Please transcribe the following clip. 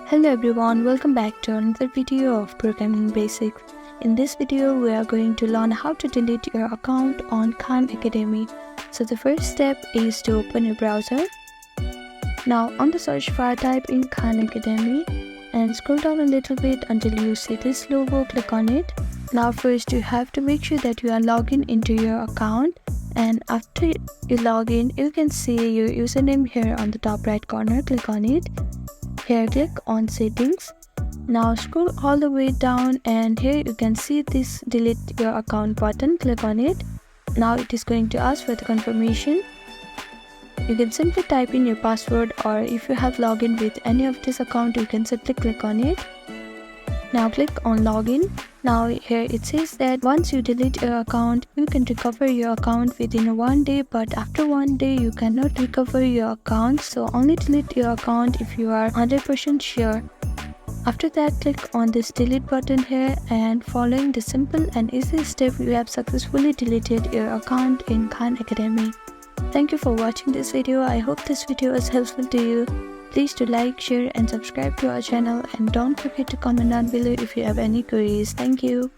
Hello everyone, welcome back to another video of Programming Basics. In this video, we are going to learn how to delete your account on Khan Academy. So the first step is to open your browser. Now on the search bar, type in Khan Academy and scroll down a little bit until you see this logo, click on it. Now first you have to make sure that you are logged in into your account, and after you log in, you can see your username here on the top right corner, click on it. Here click on settings. Now scroll all the way down and here you can see this delete your account button, click on it. Now it is going to ask for the confirmation. You can simply type in your password, or if you have login with any of this account, you can simply click on it. Now click on login. Now here it says that once you delete your account, you can recover your account within 1 day, but after 1 day you cannot recover your account, so only delete your account if you are 100% sure. After that, click on this delete button here, and following the simple and easy step, you have successfully deleted your account in Khan Academy. Thank you for watching this video. I hope this video was helpful to you. Please do like, share and subscribe to our channel, and don't forget to comment down below if you have any queries. Thank you.